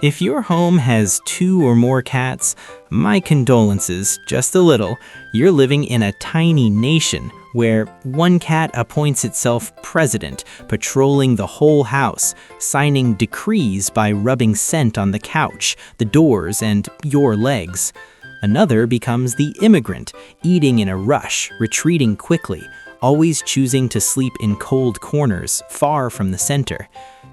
If your home has 2 or more cats, my condolences, just a little. You're living in a tiny nation where one cat appoints itself president, patrolling the whole house, signing decrees by rubbing scent on the couch, the doors, and your legs. Another becomes the immigrant, eating in a rush, retreating quickly, always choosing to sleep in cold corners, far from the center.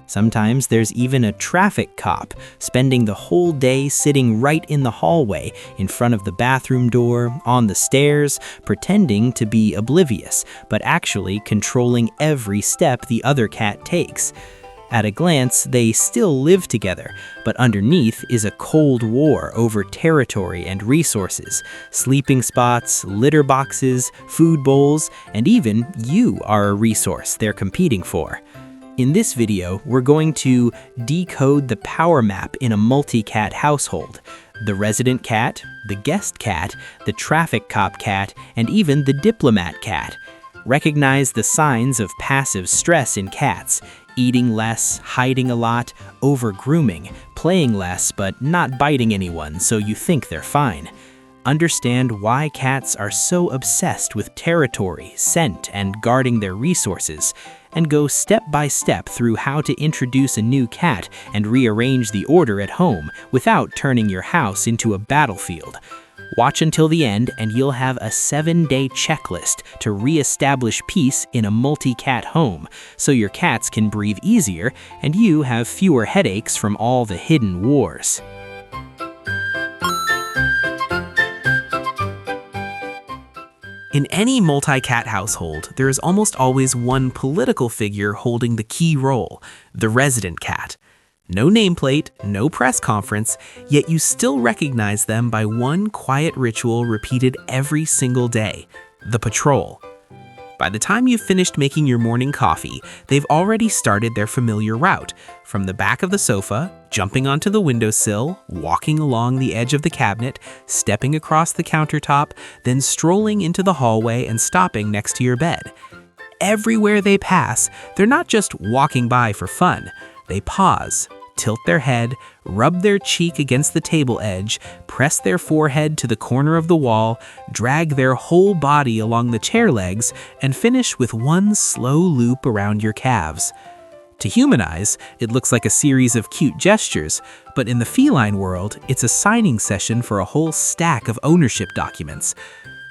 Sometimes there's even a traffic cop, spending the whole day sitting right in the hallway, in front of the bathroom door, on the stairs, pretending to be oblivious, but actually controlling every step the other cat takes. At a glance, they still live together, but underneath is a cold war over territory and resources, sleeping spots, litter boxes, food bowls, and even you are a resource they're competing for. In this video, we're going to decode the power map in a multi-cat household. The resident cat, the guest cat, the traffic cop cat, and even the diplomat cat. Recognize the signs of passive stress in cats: eating less, hiding a lot, over-grooming, playing less but not biting anyone so you think they're fine. Understand why cats are so obsessed with territory, scent, and guarding their resources, and go step by step through how to introduce a new cat and rearrange the order at home without turning your house into a battlefield. Watch until the end and you'll have a 7-day checklist to re-establish peace in a multi-cat home, so your cats can breathe easier and you have fewer headaches from all the hidden wars. In any multi-cat household, there is almost always one political figure holding the key role, the resident cat. No nameplate, no press conference, yet you still recognize them by one quiet ritual repeated every single day: the patrol. By the time you've finished making your morning coffee, they've already started their familiar route, from the back of the sofa, jumping onto the windowsill, walking along the edge of the cabinet, stepping across the countertop, then strolling into the hallway and stopping next to your bed. Everywhere they pass, they're not just walking by for fun. They pause, tilt their head, rub their cheek against the table edge, press their forehead to the corner of the wall, drag their whole body along the chair legs, and finish with one slow loop around your calves. To human eyes, it looks like a series of cute gestures, but in the feline world, it's a signing session for a whole stack of ownership documents.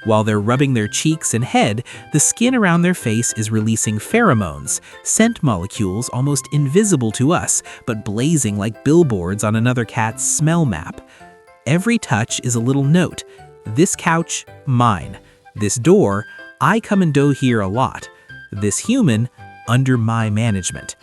While they're rubbing their cheeks and head, the skin around their face is releasing pheromones, scent molecules almost invisible to us, but blazing like billboards on another cat's smell map. Every touch is a little note. This couch, mine. This door, I come and go here a lot. This human, under my management.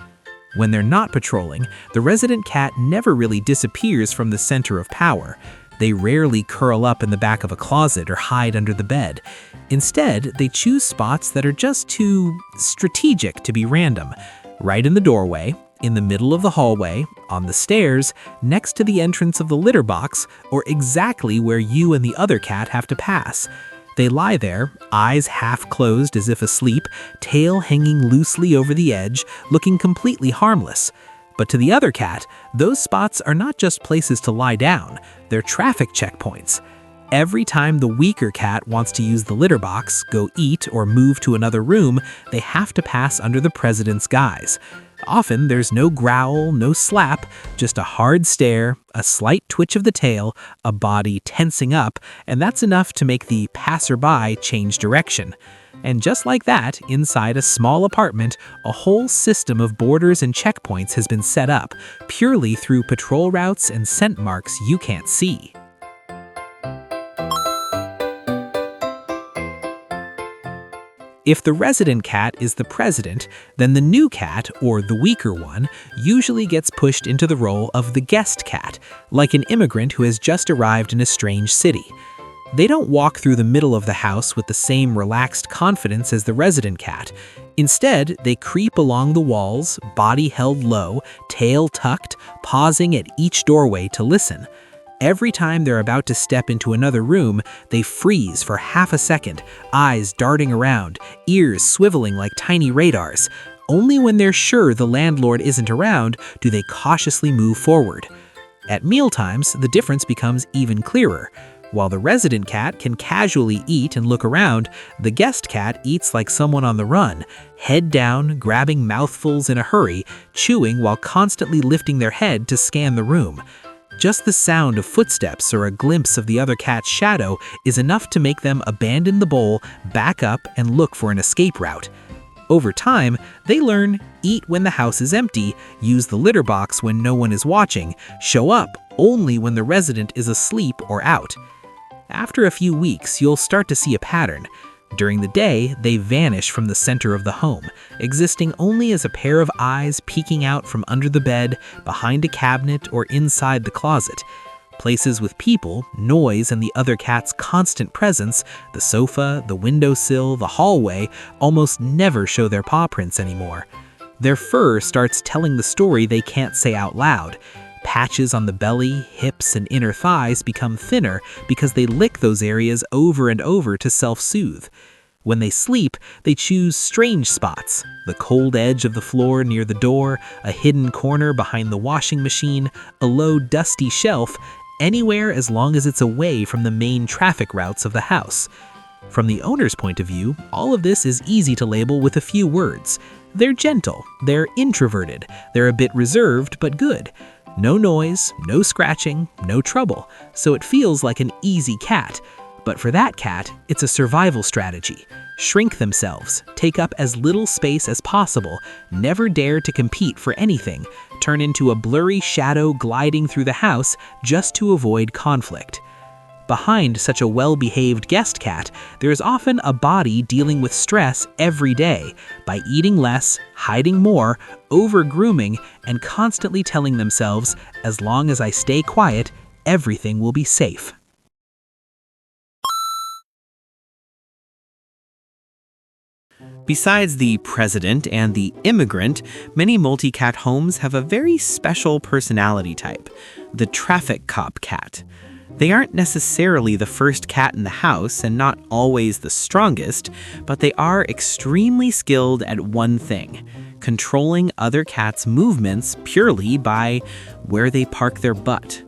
When they're not patrolling, the resident cat never really disappears from the center of power. They rarely curl up in the back of a closet or hide under the bed. Instead, they choose spots that are just too strategic to be random. Right in the doorway, in the middle of the hallway, on the stairs, next to the entrance of the litter box, or exactly where you and the other cat have to pass. They lie there, eyes half closed as if asleep, tail hanging loosely over the edge, looking completely harmless. But to the other cat, those spots are not just places to lie down, they're traffic checkpoints. Every time the weaker cat wants to use the litter box, go eat, or move to another room, they have to pass under the president's guise. Often there's no growl, no slap, just a hard stare, a slight twitch of the tail, a body tensing up, and that's enough to make the passerby change direction. And just like that, inside a small apartment, a whole system of borders and checkpoints has been set up, purely through patrol routes and scent marks you can't see. If the resident cat is the president, then the new cat, or the weaker one, usually gets pushed into the role of the guest cat, like an immigrant who has just arrived in a strange city. They don't walk through the middle of the house with the same relaxed confidence as the resident cat. Instead, they creep along the walls, body held low, tail tucked, pausing at each doorway to listen. Every time they're about to step into another room, they freeze for half a second, eyes darting around, ears swiveling like tiny radars. Only when they're sure the landlord isn't around do they cautiously move forward. At mealtimes, the difference becomes even clearer. While the resident cat can casually eat and look around, the guest cat eats like someone on the run, head down, grabbing mouthfuls in a hurry, chewing while constantly lifting their head to scan the room. Just the sound of footsteps or a glimpse of the other cat's shadow is enough to make them abandon the bowl, back up, and look for an escape route. Over time, they learn, eat when the house is empty, use the litter box when no one is watching, show up only when the resident is asleep or out. After a few weeks, you'll start to see a pattern. During the day, they vanish from the center of the home, existing only as a pair of eyes peeking out from under the bed, behind a cabinet, or inside the closet. Places with people, noise, and the other cat's constant presence, the sofa, the windowsill, the hallway, almost never show their paw prints anymore. Their fur starts telling the story they can't say out loud. Patches on the belly, hips, and inner thighs become thinner because they lick those areas over and over to self-soothe. When they sleep, they choose strange spots: the cold edge of the floor near the door, a hidden corner behind the washing machine, a low, dusty shelf, anywhere as long as it's away from the main traffic routes of the house. From the owner's point of view, all of this is easy to label with a few words. They're gentle, they're introverted, they're a bit reserved but good. No noise, no scratching, no trouble, so it feels like an easy cat. But for that cat, it's a survival strategy. Shrink themselves, take up as little space as possible, never dare to compete for anything, turn into a blurry shadow gliding through the house just to avoid conflict. Behind such a well-behaved guest cat, there is often a body dealing with stress every day by eating less, hiding more, over-grooming, and constantly telling themselves, as long as I stay quiet, everything will be safe. Besides the president and the immigrant, many multi-cat homes have a very special personality type, the traffic cop cat. They aren't necessarily the first cat in the house and not always the strongest, but they are extremely skilled at one thing: controlling other cats' movements purely by where they park their butt.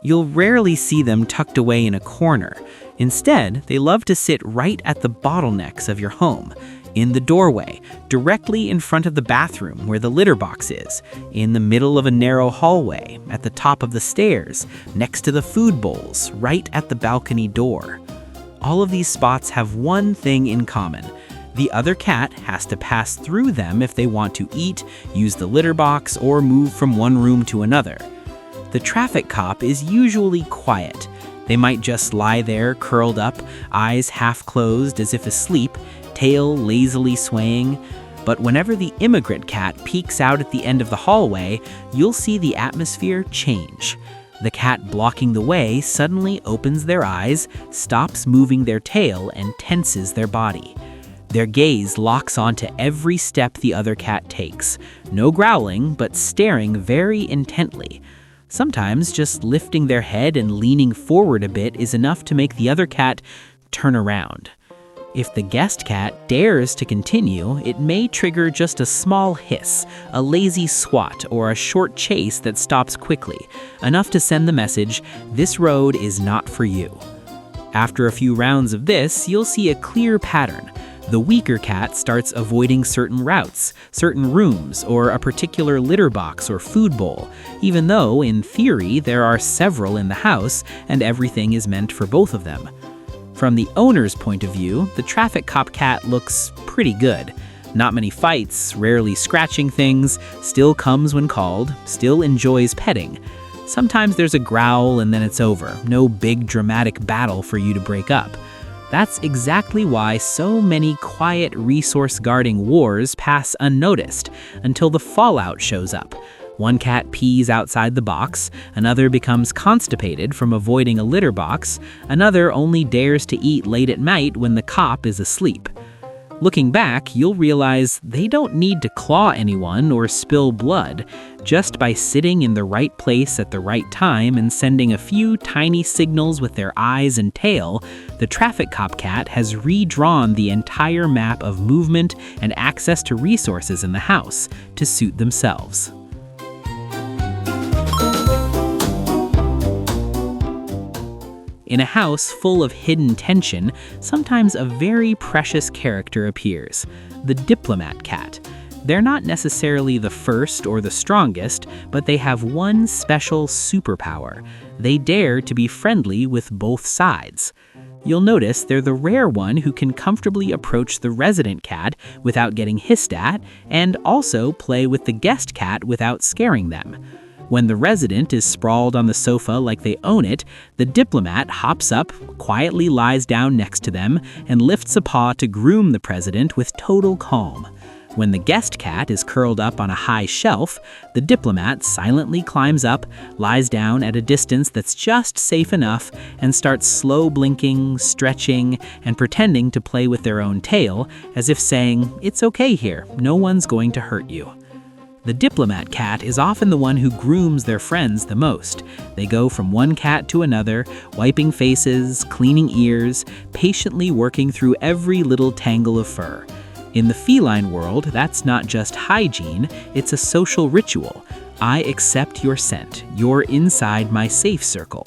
You'll rarely see them tucked away in a corner. Instead, they love to sit right at the bottlenecks of your home, in the doorway, directly in front of the bathroom where the litter box is, in the middle of a narrow hallway, at the top of the stairs, next to the food bowls, right at the balcony door. All of these spots have one thing in common: the other cat has to pass through them if they want to eat, use the litter box, or move from one room to another. The traffic cop is usually quiet. They might just lie there curled up, eyes half closed as if asleep, tail lazily swaying. But whenever the immigrant cat peeks out at the end of the hallway, you'll see the atmosphere change. The cat blocking the way suddenly opens their eyes, stops moving their tail, and tenses their body. Their gaze locks onto every step the other cat takes. No growling, but staring very intently. Sometimes just lifting their head and leaning forward a bit is enough to make the other cat turn around. If the guest cat dares to continue, it may trigger just a small hiss, a lazy swat, or a short chase that stops quickly, enough to send the message, "This road is not for you." After a few rounds of this, you'll see a clear pattern. The weaker cat starts avoiding certain routes, certain rooms, or a particular litter box or food bowl, even though, in theory, there are several in the house and everything is meant for both of them. From the owner's point of view, the traffic cop cat looks pretty good. Not many fights, rarely scratching things, still comes when called, still enjoys petting. Sometimes there's a growl and then it's over, no big dramatic battle for you to break up. That's exactly why so many quiet resource-guarding wars pass unnoticed until the fallout shows up. One cat pees outside the box, another becomes constipated from avoiding a litter box, another only dares to eat late at night when the cop is asleep. Looking back, you'll realize they don't need to claw anyone or spill blood. Just by sitting in the right place at the right time and sending a few tiny signals with their eyes and tail, the traffic cop cat has redrawn the entire map of movement and access to resources in the house to suit themselves. In a house full of hidden tension, sometimes a very precious character appears, the Diplomat Cat. They're not necessarily the first or the strongest, but they have one special superpower. They dare to be friendly with both sides. You'll notice they're the rare one who can comfortably approach the resident cat without getting hissed at, and also play with the guest cat without scaring them. When the resident is sprawled on the sofa like they own it, the diplomat hops up, quietly lies down next to them, and lifts a paw to groom the president with total calm. When the guest cat is curled up on a high shelf, the diplomat silently climbs up, lies down at a distance that's just safe enough, and starts slow blinking, stretching, and pretending to play with their own tail, as if saying, "It's okay here, no one's going to hurt you." The diplomat cat is often the one who grooms their friends the most. They go from one cat to another, wiping faces, cleaning ears, patiently working through every little tangle of fur. In the feline world, that's not just hygiene, it's a social ritual. I accept your scent. You're inside my safe circle.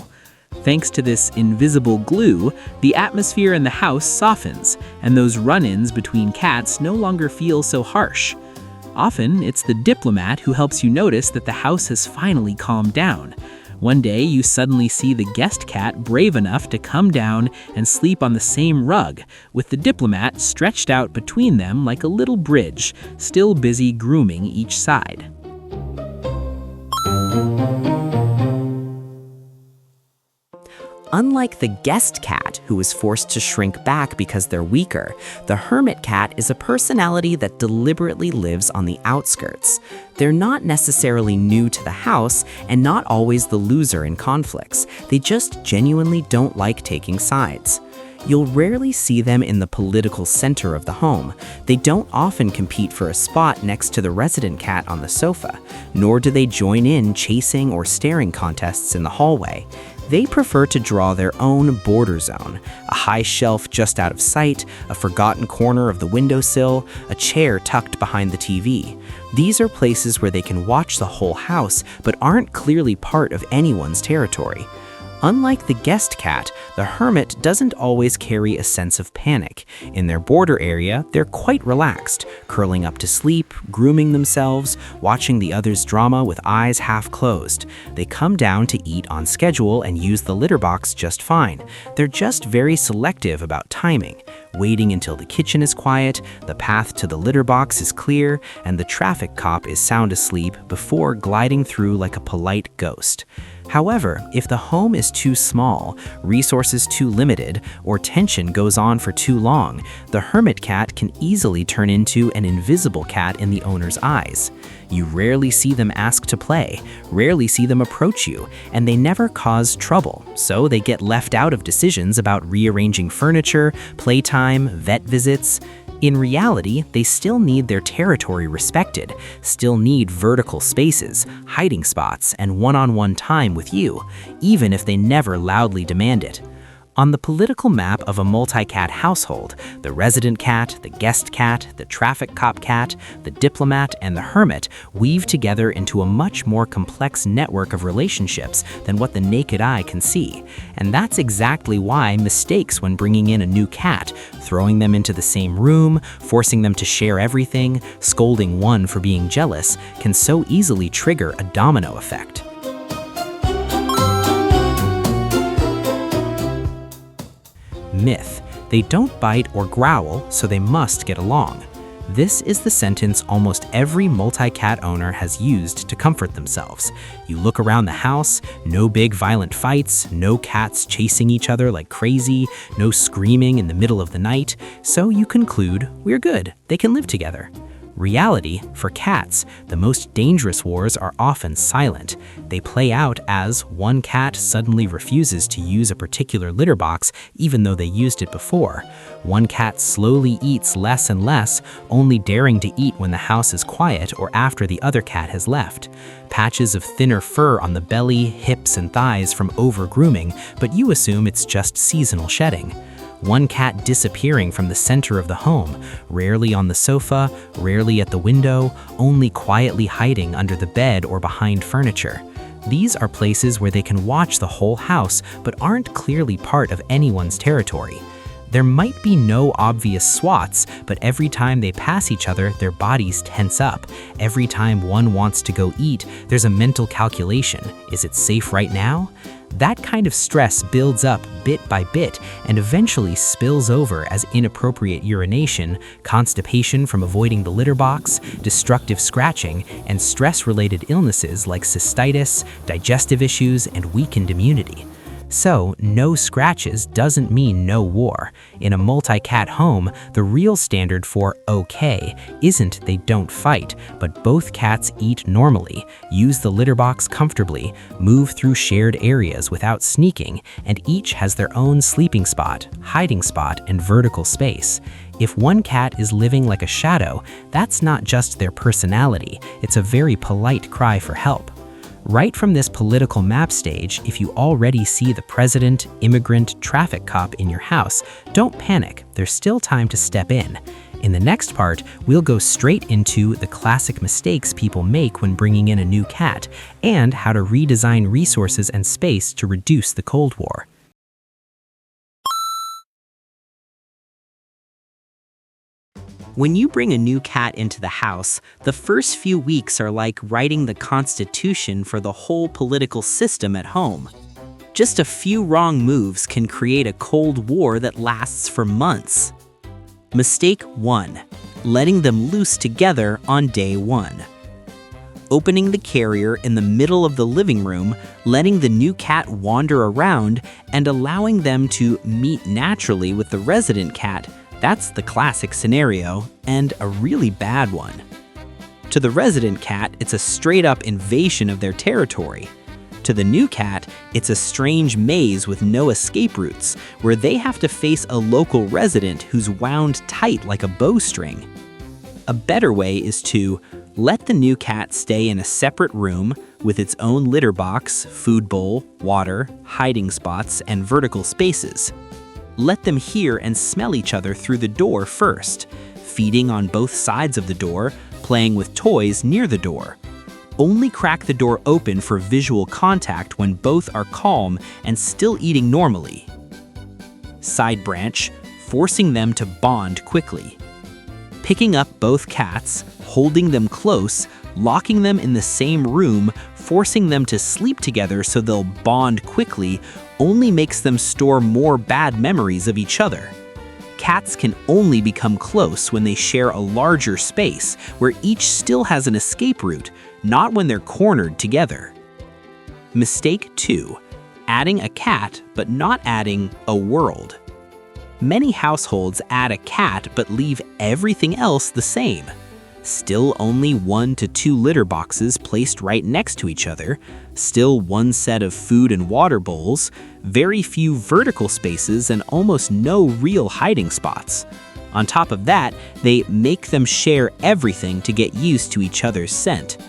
Thanks to this invisible glue, the atmosphere in the house softens, and those run-ins between cats no longer feel so harsh. Often, it's the diplomat who helps you notice that the house has finally calmed down. One day, you suddenly see the guest cat brave enough to come down and sleep on the same rug, with the diplomat stretched out between them like a little bridge, still busy grooming each side. Unlike the guest cat, who is forced to shrink back because they're weaker, the hermit cat is a personality that deliberately lives on the outskirts. They're not necessarily new to the house and not always the loser in conflicts. They just genuinely don't like taking sides. You'll rarely see them in the political center of the home. They don't often compete for a spot next to the resident cat on the sofa, nor do they join in chasing or staring contests in the hallway. They prefer to draw their own border zone, a high shelf just out of sight, a forgotten corner of the windowsill, a chair tucked behind the TV. These are places where they can watch the whole house but aren't clearly part of anyone's territory. Unlike the guest cat, the hermit doesn't always carry a sense of panic. In their border area, they're quite relaxed, curling up to sleep, grooming themselves, watching the others' drama with eyes half closed. They come down to eat on schedule and use the litter box just fine. They're just very selective about timing, waiting until the kitchen is quiet, the path to the litter box is clear, and the traffic cop is sound asleep before gliding through like a polite ghost. However, if the home is too small, resources too limited, or tension goes on for too long, the hermit cat can easily turn into an invisible cat in the owner's eyes. You rarely see them ask to play, rarely see them approach you, and they never cause trouble, so they get left out of decisions about rearranging furniture, playtime, vet visits. In reality, they still need their territory respected, still need vertical spaces, hiding spots, and one-on-one time with you, even if they never loudly demand it. On the political map of a multi-cat household, the resident cat, the guest cat, the traffic cop cat, the diplomat, and the hermit weave together into a much more complex network of relationships than what the naked eye can see. And that's exactly why mistakes when bringing in a new cat, throwing them into the same room, forcing them to share everything, scolding one for being jealous, can so easily trigger a domino effect. Myth: they don't bite or growl, so they must get along. This is the sentence almost every multi-cat owner has used to comfort themselves. You look around the house, no big violent fights, no cats chasing each other like crazy, no screaming in the middle of the night, so you conclude, we're good, they can live together. Reality, for cats, the most dangerous wars are often silent. They play out as one cat suddenly refuses to use a particular litter box even though they used it before. One cat slowly eats less and less, only daring to eat when the house is quiet or after the other cat has left. Patches of thinner fur on the belly, hips, and thighs from over-grooming, but you assume it's just seasonal shedding. One cat disappearing from the center of the home, rarely on the sofa, rarely at the window, only quietly hiding under the bed or behind furniture. These are places where they can watch the whole house but aren't clearly part of anyone's territory. There might be no obvious swats, but every time they pass each other, their bodies tense up. Every time one wants to go eat, there's a mental calculation. Is it safe right now? That kind of stress builds up bit by bit and eventually spills over as inappropriate urination, constipation from avoiding the litter box, destructive scratching, and stress-related illnesses like cystitis, digestive issues, and weakened immunity. So, no scratches doesn't mean no war. In a multi-cat home, the real standard for okay isn't they don't fight, but both cats eat normally, use the litter box comfortably, move through shared areas without sneaking, and each has their own sleeping spot, hiding spot, and vertical space. If one cat is living like a shadow, that's not just their personality, it's a very polite cry for help. Right from this political map stage, if you already see the president, immigrant, traffic cop in your house, don't panic, there's still time to step in. In the next part, we'll go straight into the classic mistakes people make when bringing in a new cat, and how to redesign resources and space to reduce the Cold War. When you bring a new cat into the house, the first few weeks are like writing the constitution for the whole political system at home. Just a few wrong moves can create a Cold War that lasts for months. Mistake 1. Letting them loose together on day 1. Opening the carrier in the middle of the living room, letting the new cat wander around, and allowing them to meet naturally with the resident cat. That's the classic scenario, and a really bad one. To the resident cat, it's a straight-up invasion of their territory. To the new cat, it's a strange maze with no escape routes, where they have to face a local resident who's wound tight like a bowstring. A better way is to let the new cat stay in a separate room with its own litter box, food bowl, water, hiding spots, and vertical spaces. Let them hear and smell each other through the door first, feeding on both sides of the door, playing with toys near the door. Only crack the door open for visual contact when both are calm and still eating normally. Side branch, forcing them to bond quickly. Picking up both cats, holding them close, locking them in the same room, forcing them to sleep together so they'll bond quickly, only makes them store more bad memories of each other. Cats can only become close when they share a larger space where each still has an escape route, not when they're cornered together. Mistake 2. Adding a cat but not adding a world. Many households add a cat but leave everything else the same. Still only 1 to 2 litter boxes placed right next to each other, still one set of food and water bowls, very few vertical spaces, and almost no real hiding spots. On top of that, they make them share everything to get used to each other's scent.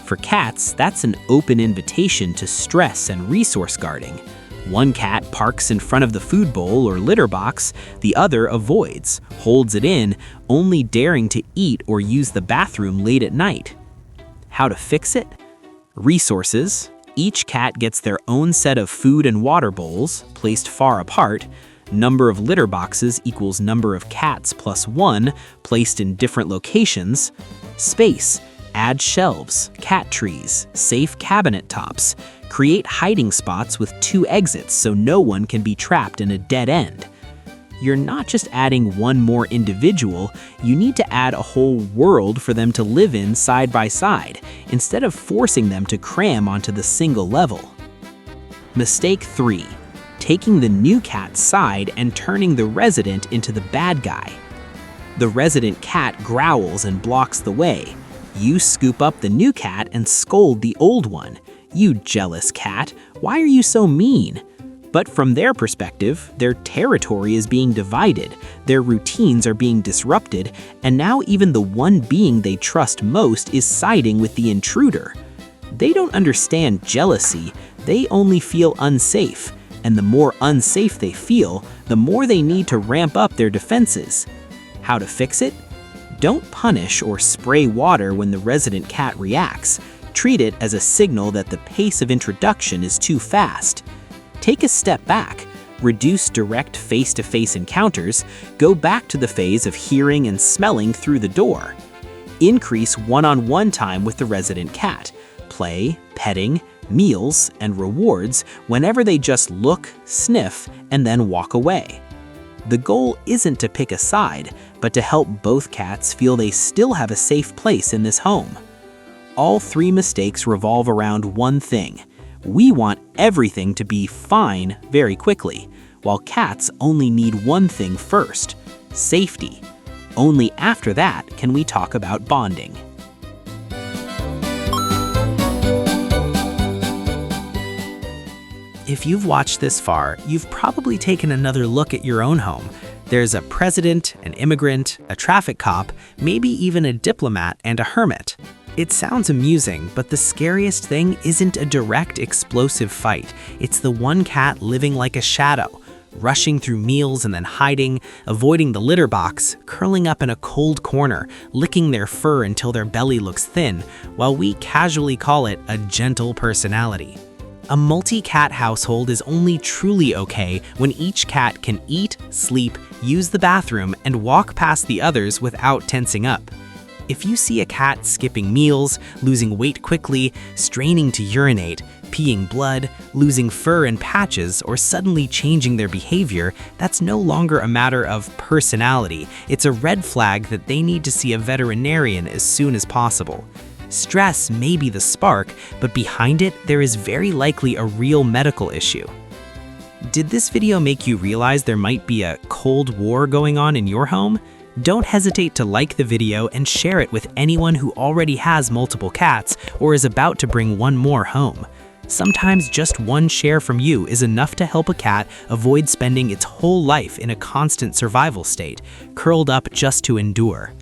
For cats, that's an open invitation to stress and resource guarding. One cat parks in front of the food bowl or litter box, the other avoids, holds it in, only daring to eat or use the bathroom late at night. How to fix it? Resources. Each cat gets their own set of food and water bowls, placed far apart. Number of litter boxes equals number of cats plus 1, placed in different locations. Space. Add shelves, cat trees, safe cabinet tops. Create hiding spots with 2 exits so no one can be trapped in a dead end. You're not just adding one more individual, you need to add a whole world for them to live in side by side, instead of forcing them to cram onto the single level. Mistake 3. Taking the new cat's side and turning the resident into the bad guy. The resident cat growls and blocks the way. You scoop up the new cat and scold the old one. You jealous cat, why are you so mean? But from their perspective, their territory is being divided, their routines are being disrupted, and now even the one being they trust most is siding with the intruder. They don't understand jealousy, they only feel unsafe, and the more unsafe they feel, the more they need to ramp up their defenses. How to fix it? Don't punish or spray water when the resident cat reacts. Treat it as a signal that the pace of introduction is too fast. Take a step back, reduce direct face-to-face encounters, go back to the phase of hearing and smelling through the door. Increase one-on-one time with the resident cat. Play, petting, meals, and rewards whenever they just look, sniff, and then walk away. The goal isn't to pick a side, but to help both cats feel they still have a safe place in this home. All 3 mistakes revolve around one thing. We want everything to be fine very quickly, while cats only need one thing first: safety. Only after that can we talk about bonding. If you've watched this far, you've probably taken another look at your own home. There's a president, an immigrant, a traffic cop, maybe even a diplomat and a hermit. It sounds amusing, but the scariest thing isn't a direct explosive fight. It's the one cat living like a shadow, rushing through meals and then hiding, avoiding the litter box, curling up in a cold corner, licking their fur until their belly looks thin, while we casually call it a gentle personality. A multi-cat household is only truly okay when each cat can eat, sleep, use the bathroom, and walk past the others without tensing up. If you see a cat skipping meals, losing weight quickly, straining to urinate, peeing blood, losing fur and patches, or suddenly changing their behavior, that's no longer a matter of personality. It's a red flag that they need to see a veterinarian as soon as possible. Stress may be the spark, but behind it, there is very likely a real medical issue. Did this video make you realize there might be a cold war going on in your home? Don't hesitate to like the video and share it with anyone who already has multiple cats or is about to bring one more home. Sometimes just one share from you is enough to help a cat avoid spending its whole life in a constant survival state, curled up just to endure.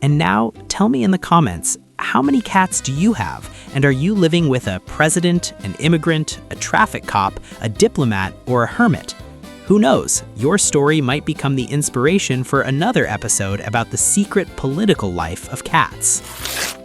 And now, tell me in the comments, how many cats do you have? And are you living with a president, an immigrant, a traffic cop, a diplomat, or a hermit? Who knows, your story might become the inspiration for another episode about the secret political life of cats.